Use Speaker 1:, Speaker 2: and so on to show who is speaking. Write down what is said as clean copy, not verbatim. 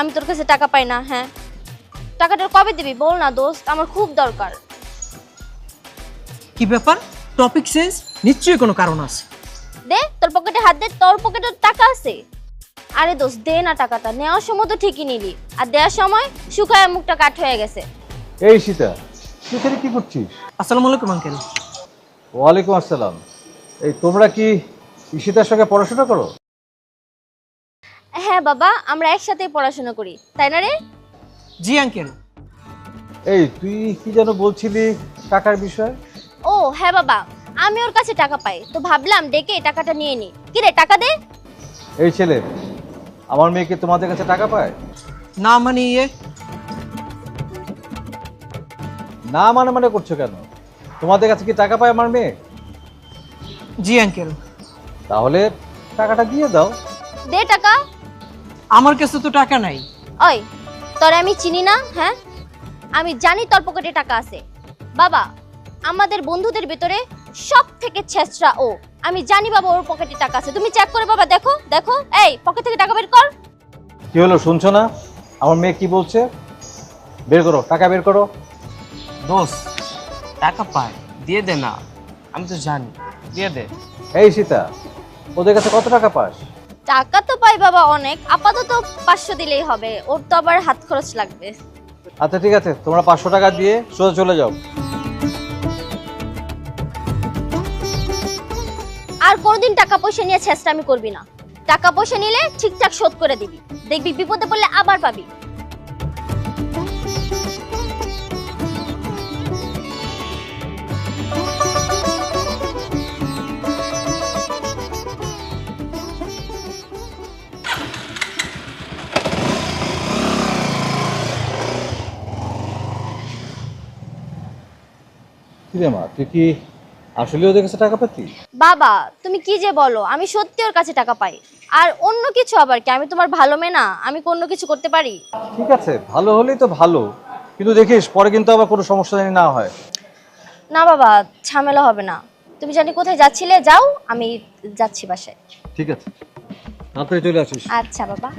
Speaker 1: আমি তোর কাছে টাকা পাই না? হ্যাঁ, টাকাটা কবে দিবি বল না দোস্ত, আমার খুব দরকার।
Speaker 2: কি ব্যাপার? টপিক চেঞ্জ, নিশ্চয়ই কোনো কারণ আছে।
Speaker 1: দে তোর পকেটে হাত দে, তোর পকেটে টাকা আছে। আরে দোস্ত দে না টাকাটা, নেওয়ার সময় তো ঠিকই নিলি, আর দেওয়ার সময় শুকায় মুখটা কাঠ হয়ে গেছে।
Speaker 3: এই সীতা, তুই এখানে কি করছিস?
Speaker 2: আসসালামু আলাইকুম আঙ্কেল।
Speaker 3: ওয়ালাইকুম আসসালাম। এই তোমরা কি ঈশিতার সঙ্গে পড়াশোনা করো?
Speaker 1: হ্যাঁ বাবা, আমরা একসাথেই পড়াশোনা করি, তাই না রে?
Speaker 2: জি আঙ্কেল।
Speaker 3: এই তুই কি যেন বলছিলি টাকার বিষয়?
Speaker 1: ও হ্যাঁ বাবা, আমি ওর কাছে টাকা পাই, তো ভাবলাম ডেকে টাকাটা নিয়ে নি। কি রে, টাকা দে।
Speaker 3: এই ছেলে, আমার মেয়েকে তোমাদের কাছে টাকা পায়?
Speaker 2: না মানে
Speaker 3: না মানে মানে করছো কেন? তোমাদের কাছে কি টাকা পায় আমার মেয়ে?
Speaker 2: জি আঙ্কেল।
Speaker 3: তাহলে টাকাটা দিয়ে দাও।
Speaker 1: দে টাকা।
Speaker 2: আমার কাছে তো টাকা নাই।
Speaker 1: ওই, তোরে আমি চিনি না? হ্যাঁ, আমি জানি তোর পকেটে টাকা আছে। বাবা, আমাদের বন্ধুদের ভিতরে সব থেকে ছেঁচড়া ও। আমি জানি বাবা ওর পকেটে টাকা আছে, তুমি চেক করে বাবা দেখো দেখো। এই পকেট থেকে টাকা বের কর।
Speaker 3: কি হলো, শুনছো না আমার মেয়ে কি বলছে? বের করো, টাকা বের করো।
Speaker 4: দোস্ত টাকা পায়, দিয়ে দে না। আমি তো জানি, দিয়ে দে।
Speaker 3: এই সীতা, ওদের কাছে কত টাকা পাস?
Speaker 1: টাকা তো পাই বাবা অনেক, আপাতত 500 দিলেই হবে, ওর তো আবার হাত খরচ লাগবে।
Speaker 3: আচ্ছা ঠিক আছে, তোমরা 500 টাকা দিয়ে সোজা চলে যাও।
Speaker 1: আর কোনোদিন টাকা পয়সা নিয়ে ছেঁচড়ামি করবি না। টাকা পয়সা নিলে ঠিকঠাক শোধ করে দিবি, দেখবি বিপদে পড়লে আবার পাবি।
Speaker 3: কি রে মা, তুই কি আসলে ওদের কাছে টাকা পাতি?
Speaker 1: বাবা তুমি কি যে বলো, আমি সত্যি ওর কাছে টাকা পাই। আর অন্য কিছু আবার কি, আমি তোমার ভালো মেয়ে না? আমি কি অন্য কিছু করতে পারি?
Speaker 3: ঠিক আছে, ভালো হলেই তো ভালো, কিন্তু দেখিস পরে কিন্তু আবার কোনো সমস্যা জানি না হয়।
Speaker 1: না বাবা, ঝামেলা হবে না। তুমি জানি কোথায় যাচ্ছিলে, যাও, আমি যাচ্ছি বাসায়।
Speaker 3: ঠিক আছে, তাড়াতাড়ি চলে আসিস।
Speaker 1: আচ্ছা বাবা।